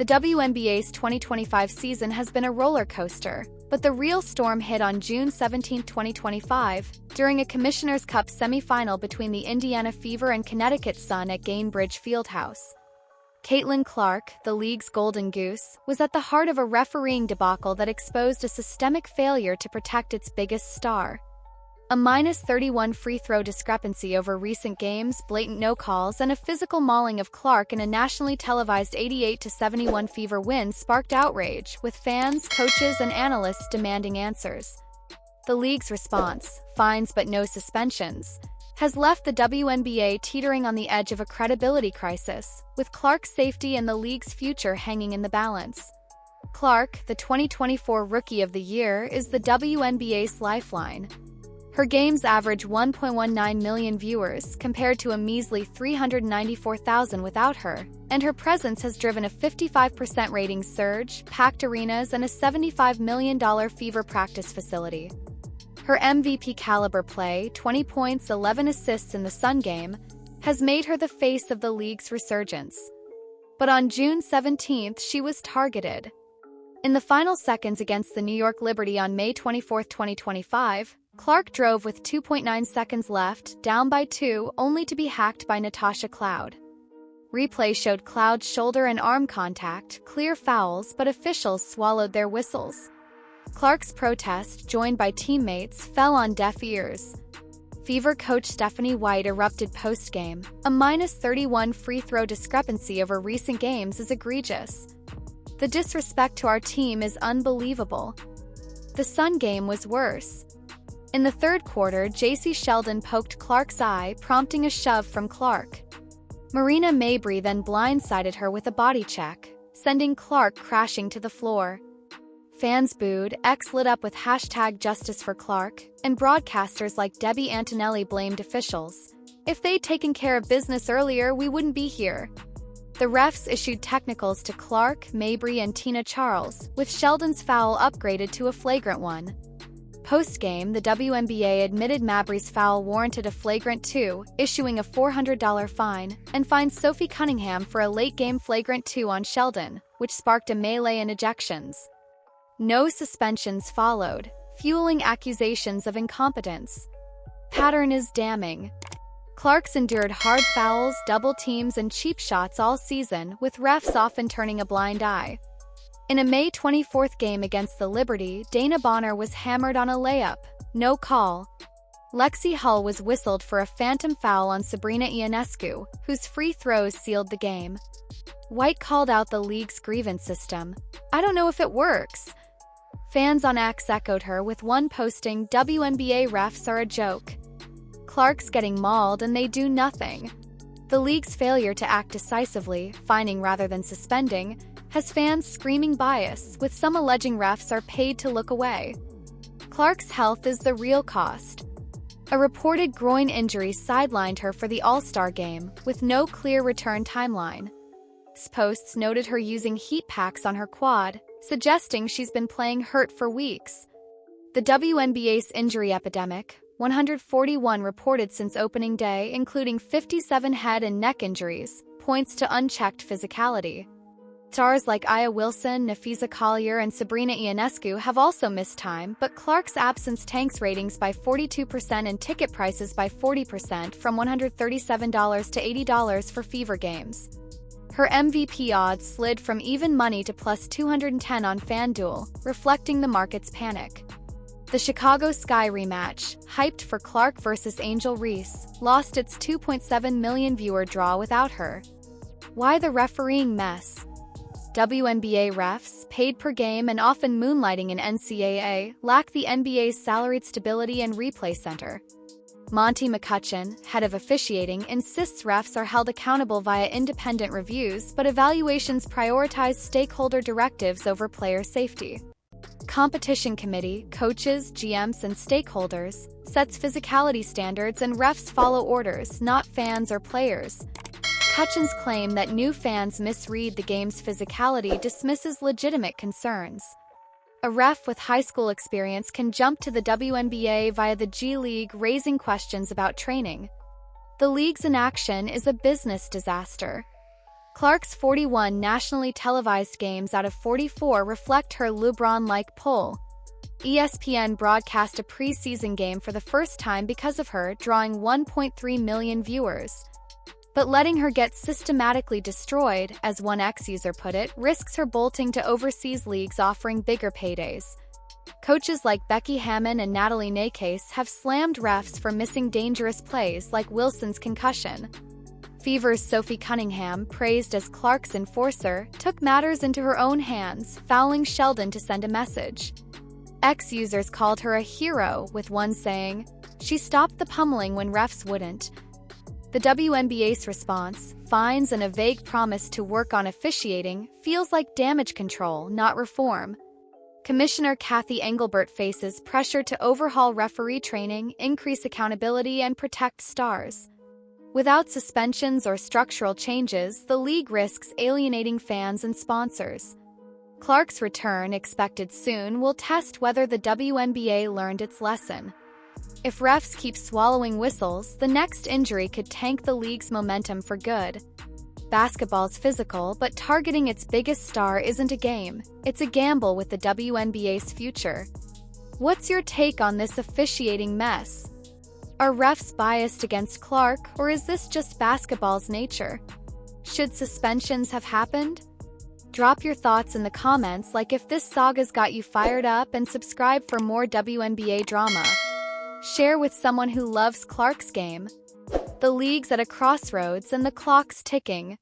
The WNBA's 2025 season has been a roller coaster, but the real storm hit on June 17, 2025, during a Commissioner's Cup semifinal between the Indiana Fever and Connecticut Sun at Gainbridge Fieldhouse. Caitlin Clark, the league's golden goose, was at the heart of a refereeing debacle that exposed a systemic failure to protect its biggest star. A -31 free throw discrepancy over recent games, blatant no-calls, and a physical mauling of Clark in a nationally televised 88-71 Fever win sparked outrage, with fans, coaches, and analysts demanding answers. The league's response, fines but no suspensions, has left the WNBA teetering on the edge of a credibility crisis, with Clark's safety and the league's future hanging in the balance. Clark, the 2024 Rookie of the Year, is the WNBA's lifeline. Her games average 1.19 million viewers compared to a measly 394,000 without her, and her presence has driven a 55% ratings surge, packed arenas, and a $75 million Fever practice facility. Her MVP-caliber play, 20 points, 11 assists in the Sun game, has made her the face of the league's resurgence. But on June 17th, she was targeted. In the final seconds against the New York Liberty on May 24, 2025, Clark drove with 2.9 seconds left, down by 2, only to be hacked by Natasha Cloud. Replay showed Cloud's shoulder and arm contact, clear fouls, but officials swallowed their whistles. Clark's protest, joined by teammates, fell on deaf ears. Fever coach Stephanie White erupted post-game. A -31 free throw discrepancy over recent games is egregious. The disrespect to our team is unbelievable. The Sun game was worse. In the third quarter, J.C. Sheldon poked Clark's eye, prompting a shove from Clark. Marina Mabrey then blindsided her with a body check, sending Clark crashing to the floor. Fans booed, X lit up with #JusticeForClark, and broadcasters like Debbie Antonelli blamed officials. If they'd taken care of business earlier, we wouldn't be here. The refs issued technicals to Clark, Mabrey, and Tina Charles, with Sheldon's foul upgraded to a flagrant one. Post-game, the WNBA admitted Mabrey's foul warranted a flagrant 2, issuing a $400 fine, and fined Sophie Cunningham for a late-game flagrant 2 on Sheldon, which sparked a melee and ejections. No suspensions followed, fueling accusations of incompetence. Pattern is damning. Clark's endured hard fouls, double teams, and cheap shots all season, with refs often turning a blind eye. In a May 24th game against the Liberty, Dana Bonner was hammered on a layup. No call. Lexi Hull was whistled for a phantom foul on Sabrina Ionescu, whose free throws sealed the game. White called out the league's grievance system. "I don't know if it works." Fans on X echoed her, with one posting, "WNBA refs are a joke. Clark's getting mauled and they do nothing." The league's failure to act decisively, fining rather than suspending, has fans screaming bias, with some alleging refs are paid to look away. Clark's health is the real cost. A reported groin injury sidelined her for the All-Star game, with no clear return timeline. Posts noted her using heat packs on her quad, suggesting she's been playing hurt for weeks. The WNBA's injury epidemic, 141 reported since opening day, including 57 head and neck injuries, points to unchecked physicality. Stars like Aya Wilson, Nafisa Collier, and Sabrina Ionescu have also missed time, but Clark's absence tanks ratings by 42% and ticket prices by 40%, from $137 to $80 for Fever games. Her MVP odds slid from even money to plus 210 on FanDuel, reflecting the market's panic. The Chicago Sky rematch, hyped for Clark versus Angel Reese, lost its 2.7 million viewer draw without her. Why the refereeing mess? WNBA refs, paid per game and often moonlighting in NCAA, lack the NBA's salaried stability and replay center. Monty McCutcheon, head of officiating, insists refs are held accountable via independent reviews, but evaluations prioritize stakeholder directives over player safety. Competition committee, coaches, GMs, and stakeholders, sets physicality standards and refs follow orders, not fans or players. Cutchin's claim that new fans misread the game's physicality dismisses legitimate concerns. A ref with high school experience can jump to the WNBA via the G League, raising questions about training. The league's inaction is a business disaster. Clark's 41 nationally televised games out of 44 reflect her LeBron-like pull. ESPN broadcast a preseason game for the first time because of her, drawing 1.3 million viewers. But letting her get systematically destroyed, as one ex-user put it, risks her bolting to overseas leagues offering bigger paydays. Coaches like Becky Hammon and Natalie Nakase have slammed refs for missing dangerous plays like Wilson's concussion. Fever's Sophie Cunningham, praised as Clark's enforcer, took matters into her own hands, fouling Sheldon to send a message. Ex-users called her a hero, with one saying, "She stopped the pummeling when refs wouldn't." The WNBA's response, fines and a vague promise to work on officiating, feels like damage control, not reform. Commissioner Kathy Engelbert faces pressure to overhaul referee training, increase accountability, and protect stars. Without suspensions or structural changes, the league risks alienating fans and sponsors. Clark's return, expected soon, will test whether the WNBA learned its lesson. If refs keep swallowing whistles, the next injury could tank the league's momentum for good. Basketball's physical, but targeting its biggest star isn't a game. It's a gamble with the WNBA's future. What's your take on this officiating mess? Are refs biased against Clark, or is this just basketball's nature? Should suspensions have happened? Drop your thoughts in the comments, like if this saga's got you fired up, and subscribe for more WNBA drama. Share with someone who loves Clark's game. The league's at a crossroads and the clock's ticking.